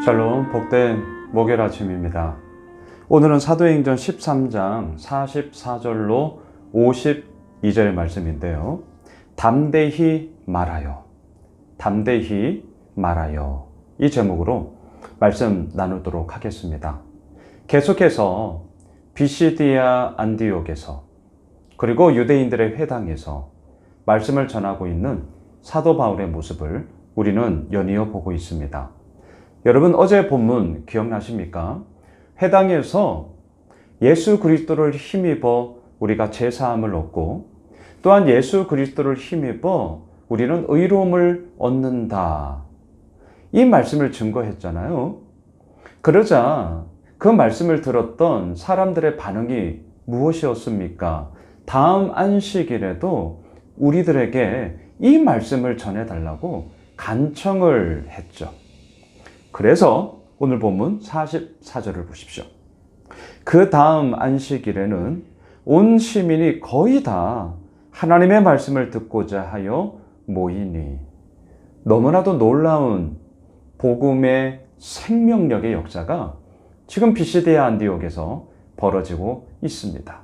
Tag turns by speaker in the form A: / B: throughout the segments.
A: 샬롬, 복된 목요일 아침입니다. 오늘은 사도행전 13장 44절로 52절의 말씀인데요. 담대히 말하여, 담대히 말하여, 이 제목으로 말씀 나누도록 하겠습니다. 계속해서 비시디아 안디옥에서 그리고 유대인들의 회당에서 말씀을 전하고 있는 사도 바울의 모습을 우리는 연이어 보고 있습니다. 여러분, 어제 본문 기억나십니까? 회당에서 예수 그리스도를 힘입어 우리가 제사함을 얻고, 또한 예수 그리스도를 힘입어 우리는 의로움을 얻는다, 이 말씀을 증거했잖아요. 그러자 그 말씀을 들었던 사람들의 반응이 무엇이었습니까? 다음 안식일에도 우리들에게 이 말씀을 전해달라고 간청을 했죠. 그래서 오늘 본문 44절을 보십시오. 그 다음 안식일에는 온 시민이 거의 다 하나님의 말씀을 듣고자 하여 모이니, 너무나도 놀라운 복음의 생명력의 역사가 지금 비시디아 안디옥에서 벌어지고 있습니다.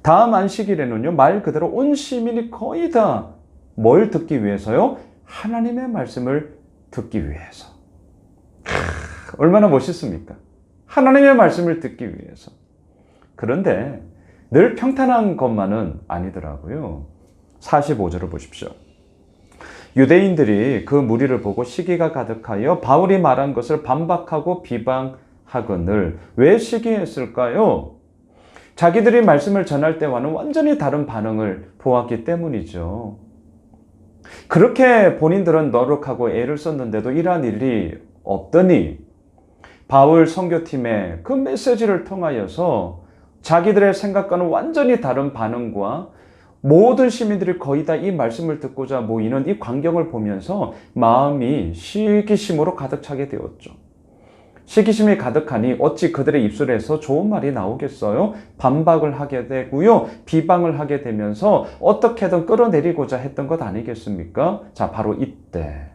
A: 다음 안식일에는요, 말 그대로 온 시민이 거의 다 뭘 듣기 위해서요? 하나님의 말씀을 듣기 위해서. 얼마나 멋있습니까? 하나님의 말씀을 듣기 위해서. 그런데 늘 평탄한 것만은 아니더라고요. 45절을 보십시오. 유대인들이 그 무리를 보고 시기가 가득하여 바울이 말한 것을 반박하고 비방하거늘. 왜 시기했을까요? 자기들이 말씀을 전할 때와는 완전히 다른 반응을 보았기 때문이죠. 그렇게 본인들은 노력하고 애를 썼는데도 이러한 일이 없더니 바울 선교팀의 그 메시지를 통하여서 자기들의 생각과는 완전히 다른 반응과 모든 시민들이 거의 다 이 말씀을 듣고자 모이는 이 광경을 보면서 마음이 시기심으로 가득 차게 되었죠. 시기심이 가득하니 어찌 그들의 입술에서 좋은 말이 나오겠어요? 반박을 하게 되고요, 비방을 하게 되면서 어떻게든 끌어내리고자 했던 것 아니겠습니까? 자, 바로 이때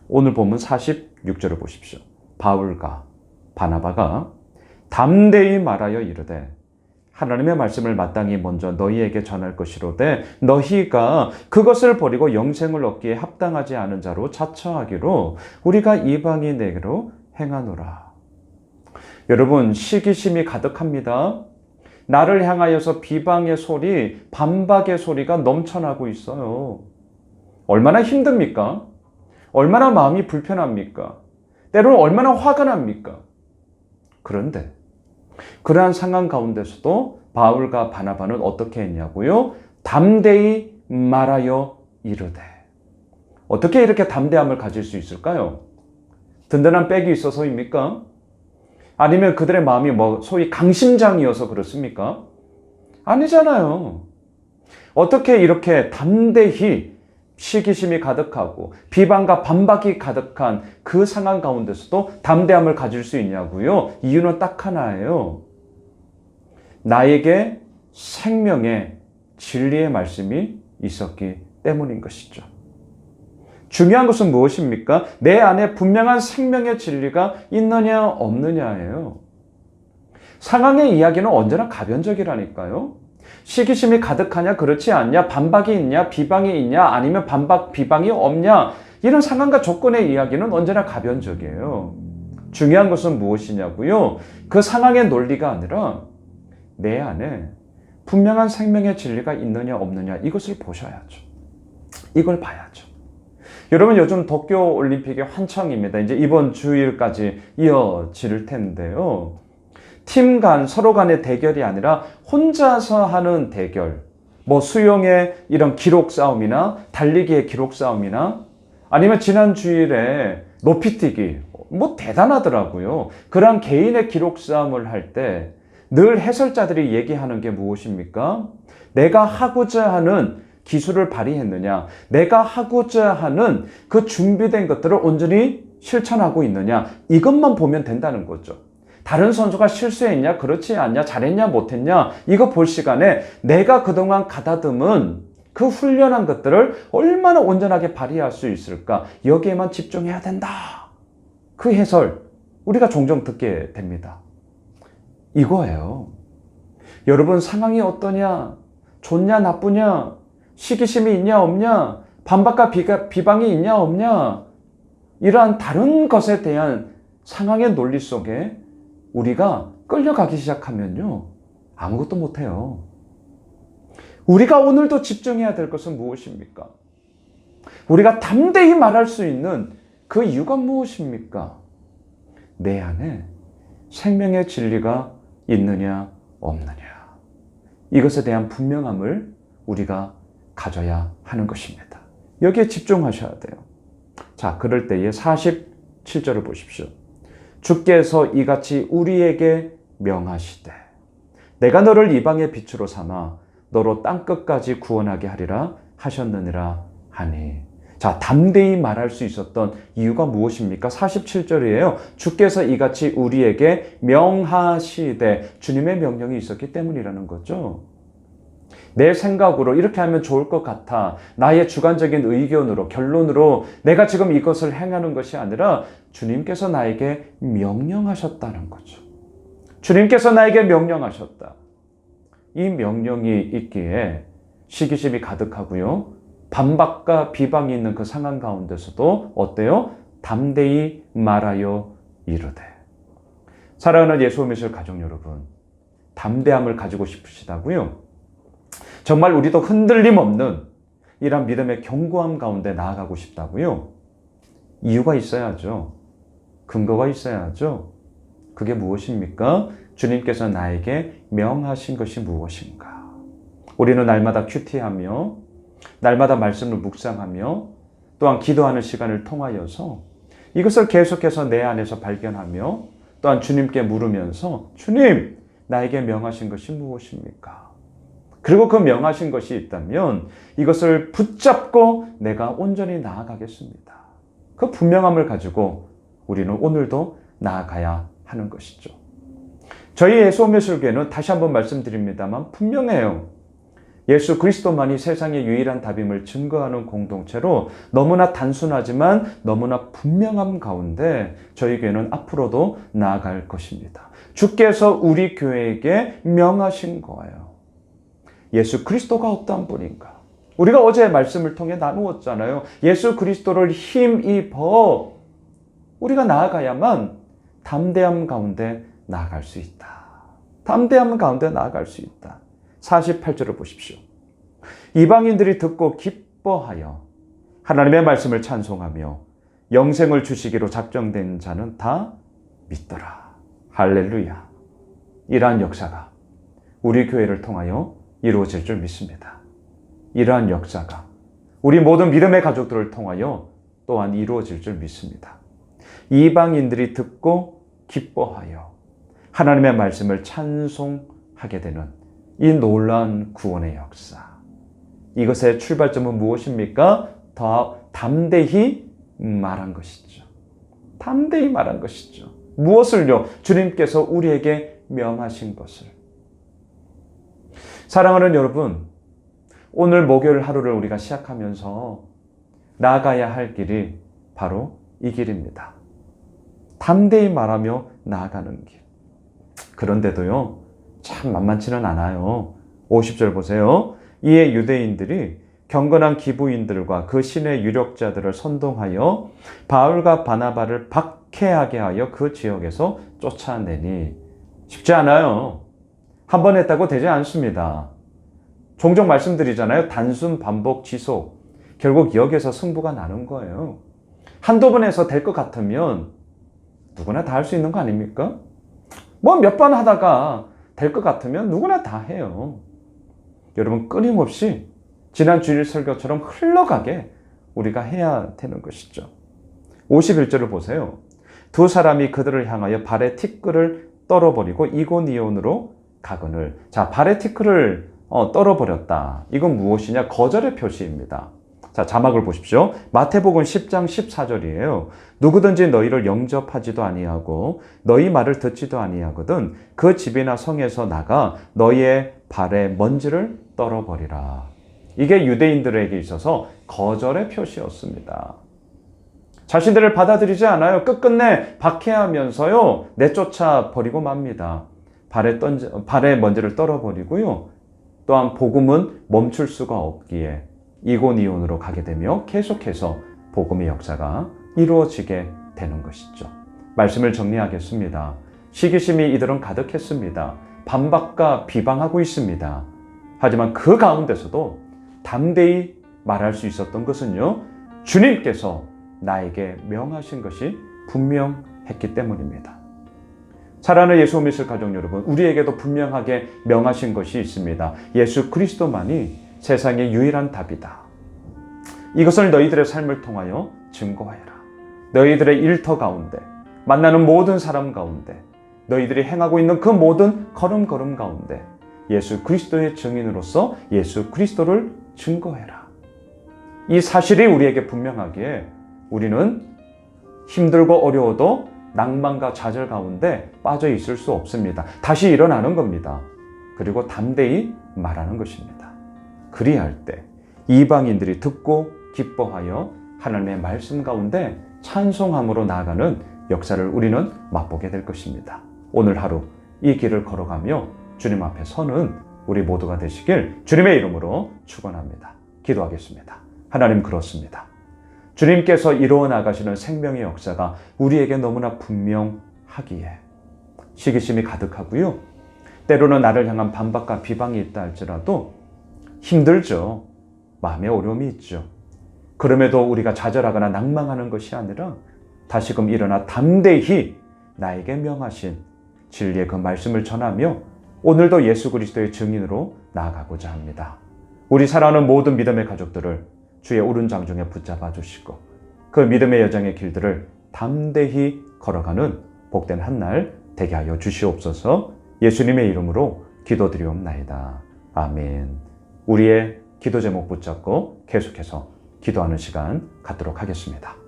A: 오늘 본문 46절을 보십시오. 바울과 바나바가 담대히 말하여 이르되 하나님의 말씀을 마땅히 먼저 너희에게 전할 것이로되 너희가 그것을 버리고 영생을 얻기에 합당하지 않은 자로 자처하기로 우리가 이방인에게로 행하노라. 여러분, 시기심이 가득합니다. 나를 향하여서 비방의 소리, 반박의 소리가 넘쳐나고 있어요. 얼마나 힘듭니까? 얼마나 마음이 불편합니까? 때로는 얼마나 화가 납니까? 그런데 그러한 상황 가운데서도 바울과 바나바는 어떻게 했냐고요? 담대히 말하여 이르되. 어떻게 이렇게 담대함을 가질 수 있을까요? 든든한 백이 있어서입니까? 아니면 그들의 마음이 소위 강심장이어서 그렇습니까? 아니잖아요. 어떻게 이렇게 담대히 시기심이 가득하고 비방과 반박이 가득한 그 상황 가운데서도 담대함을 가질 수 있냐고요? 이유는 딱 하나예요. 나에게 생명의 진리의 말씀이 있었기 때문인 것이죠. 중요한 것은 무엇입니까? 내 안에 분명한 생명의 진리가 있느냐 없느냐예요. 상황의 이야기는 언제나 가변적이라니까요. 시기심이 가득하냐 그렇지 않냐, 반박이 있냐 비방이 있냐, 아니면 반박 비방이 없냐, 이런 상황과 조건의 이야기는 언제나 가변적이에요. 중요한 것은 무엇이냐고요? 그 상황의 논리가 아니라 내 안에 분명한 생명의 진리가 있느냐 없느냐, 이것을 보셔야죠. 이걸 봐야죠. 여러분, 요즘 도쿄올림픽이 한창입니다. 이제 이번 주일까지 이어질 텐데요. 팀 간, 서로 간의 대결이 아니라 혼자서 하는 대결. 수영의 이런 기록 싸움이나 달리기의 기록 싸움이나 아니면 지난 주일에 높이뛰기. 대단하더라고요. 그런 개인의 기록 싸움을 할 때 늘 해설자들이 얘기하는 게 무엇입니까? 내가 하고자 하는 기술을 발휘했느냐, 내가 하고자 하는 그 준비된 것들을 온전히 실천하고 있느냐, 이것만 보면 된다는 거죠. 다른 선수가 실수했냐, 그렇지 않냐, 잘했냐, 못했냐, 이거 볼 시간에 내가 그동안 가다듬은 그 훈련한 것들을 얼마나 온전하게 발휘할 수 있을까, 여기에만 집중해야 된다. 그 해설 우리가 종종 듣게 됩니다. 이거예요. 여러분, 상황이 어떠냐? 좋냐 나쁘냐? 시기심이 있냐 없냐? 반박과 비방이 있냐 없냐? 이러한 다른 것에 대한 상황의 논리 속에 우리가 끌려가기 시작하면요, 아무것도 못해요. 우리가 오늘도 집중해야 될 것은 무엇입니까? 우리가 담대히 말할 수 있는 그 이유가 무엇입니까? 내 안에 생명의 진리가 있느냐 없느냐, 이것에 대한 분명함을 우리가 가져야 하는 것입니다. 여기에 집중하셔야 돼요. 자, 그럴 때에 47절을 보십시오. 주께서 이같이 우리에게 명하시되 내가 너를 이방의 빛으로 삼아 너로 땅끝까지 구원하게 하리라 하셨느니라 하니. 자, 담대히 말할 수 있었던 이유가 무엇입니까? 47절이에요. 주께서 이같이 우리에게 명하시되, 주님의 명령이 있었기 때문이라는 거죠. 내 생각으로 이렇게 하면 좋을 것 같아, 나의 주관적인 의견으로, 결론으로 내가 지금 이것을 행하는 것이 아니라 주님께서 나에게 명령하셨다는 거죠. 주님께서 나에게 명령하셨다. 이 명령이 있기에 시기심이 가득하고요, 반박과 비방이 있는 그 상황 가운데서도 어때요? 담대히 말하여 이르되. 사랑하는 예수미술 가족 여러분, 담대함을 가지고 싶으시다고요? 정말 우리도 흔들림 없는 이런 믿음의 견고함 가운데 나아가고 싶다고요? 이유가 있어야죠. 근거가 있어야죠. 그게 무엇입니까? 주님께서 나에게 명하신 것이 무엇인가? 우리는 날마다 큐티하며 날마다 말씀을 묵상하며 또한 기도하는 시간을 통하여서 이것을 계속해서 내 안에서 발견하며 또한 주님께 물으면서, 주님, 나에게 명하신 것이 무엇입니까? 그리고 그 명하신 것이 있다면 이것을 붙잡고 내가 온전히 나아가겠습니다. 그 분명함을 가지고 우리는 오늘도 나아가야 하는 것이죠. 저희 예수오매술교회는 다시 한번 말씀드립니다만 분명해요. 예수 그리스도만이 세상의 유일한 답임을 증거하는 공동체로 너무나 단순하지만 너무나 분명함 가운데 저희 교회는 앞으로도 나아갈 것입니다. 주께서 우리 교회에게 명하신 거예요. 예수 그리스도가 어떠한 분인가? 우리가 어제 말씀을 통해 나누었잖아요. 예수 그리스도를 힘입어 우리가 나아가야만 담대함 가운데 나아갈 수 있다. 담대함 가운데 나아갈 수 있다. 48절을 보십시오. 이방인들이 듣고 기뻐하여 하나님의 말씀을 찬송하며 영생을 주시기로 작정된 자는 다 믿더라. 할렐루야. 이러한 역사가 우리 교회를 통하여 이루어질 줄 믿습니다. 이러한 역사가 우리 모든 믿음의 가족들을 통하여 또한 이루어질 줄 믿습니다. 이방인들이 듣고 기뻐하여 하나님의 말씀을 찬송하게 되는 이 놀라운 구원의 역사. 이것의 출발점은 무엇입니까? 더 담대히 말한 것이죠. 담대히 말한 것이죠. 무엇을요? 주님께서 우리에게 명하신 것을. 사랑하는 여러분, 오늘 목요일 하루를 우리가 시작하면서 나아가야 할 길이 바로 이 길입니다. 담대히 말하며 나아가는 길. 그런데도요, 참 만만치는 않아요. 50절 보세요. 이에 유대인들이 경건한 기부인들과 그 신의 유력자들을 선동하여 바울과 바나바를 박해하게 하여 그 지역에서 쫓아내니. 쉽지 않아요. 한 번 했다고 되지 않습니다. 종종 말씀드리잖아요. 단순 반복 지속. 결국 여기에서 승부가 나는 거예요. 한두 번 해서 될 것 같으면 누구나 다 할 수 있는 거 아닙니까? 뭐 몇 번 하다가 될 것 같으면 누구나 다 해요. 여러분, 끊임없이 지난 주일 설교처럼 흘러가게 우리가 해야 되는 것이죠. 51절을 보세요. 두 사람이 그들을 향하여 발에 티끌을 떨어버리고 이고니온으로 가거늘. 자, 발에 티끌을 떨어버렸다. 이건 무엇이냐? 거절의 표시입니다. 자, 자막을 보십시오. 마태복음 10장 14절이에요. 누구든지 너희를 영접하지도 아니하고 너희 말을 듣지도 아니하거든 그 집이나 성에서 나가 너희의 발에 먼지를 떨어버리라. 이게 유대인들에게 있어서 거절의 표시였습니다. 자신들을 받아들이지 않아요. 끝끝내 박해하면서요. 내쫓아 버리고 맙니다. 발에 먼지를 떨어버리고요. 또한 복음은 멈출 수가 없기에 이곤이온으로 가게 되며 계속해서 복음의 역사가 이루어지게 되는 것이죠. 말씀을 정리하겠습니다. 시기심이 이들은 가득했습니다. 반박과 비방하고 있습니다. 하지만 그 가운데서도 담대히 말할 수 있었던 것은요. 주님께서 나에게 명하신 것이 분명했기 때문입니다. 사랑하는 예수 믿을 가족 여러분, 우리에게도 분명하게 명하신 것이 있습니다. 예수 그리스도만이 세상의 유일한 답이다. 이것을 너희들의 삶을 통하여 증거하여라. 너희들의 일터 가운데, 만나는 모든 사람 가운데, 너희들이 행하고 있는 그 모든 걸음걸음 가운데 예수 그리스도의 증인으로서 예수 그리스도를 증거해라. 이 사실이 우리에게 분명하기에 우리는 힘들고 어려워도 낭만과 좌절 가운데 빠져 있을 수 없습니다. 다시 일어나는 겁니다. 그리고 담대히 말하는 것입니다. 그리할 때 이방인들이 듣고 기뻐하여 하나님의 말씀 가운데 찬송함으로 나아가는 역사를 우리는 맛보게 될 것입니다. 오늘 하루 이 길을 걸어가며 주님 앞에 서는 우리 모두가 되시길 주님의 이름으로 축원합니다. 기도하겠습니다. 하나님, 그렇습니다. 주님께서 이루어 나가시는 생명의 역사가 우리에게 너무나 분명하기에 시기심이 가득하고요. 때로는 나를 향한 반박과 비방이 있다 할지라도 힘들죠. 마음에 어려움이 있죠. 그럼에도 우리가 좌절하거나 낭망하는 것이 아니라 다시금 일어나 담대히 나에게 명하신 진리의 그 말씀을 전하며 오늘도 예수 그리스도의 증인으로 나아가고자 합니다. 우리 사랑하는 모든 믿음의 가족들을 주의 오른장 중에 붙잡아 주시고 그 믿음의 여정의 길들을 담대히 걸어가는 복된 한 날 되게 하여 주시옵소서. 예수님의 이름으로 기도드리옵나이다. 아멘. 우리의 기도 제목 붙잡고 계속해서 기도하는 시간 갖도록 하겠습니다.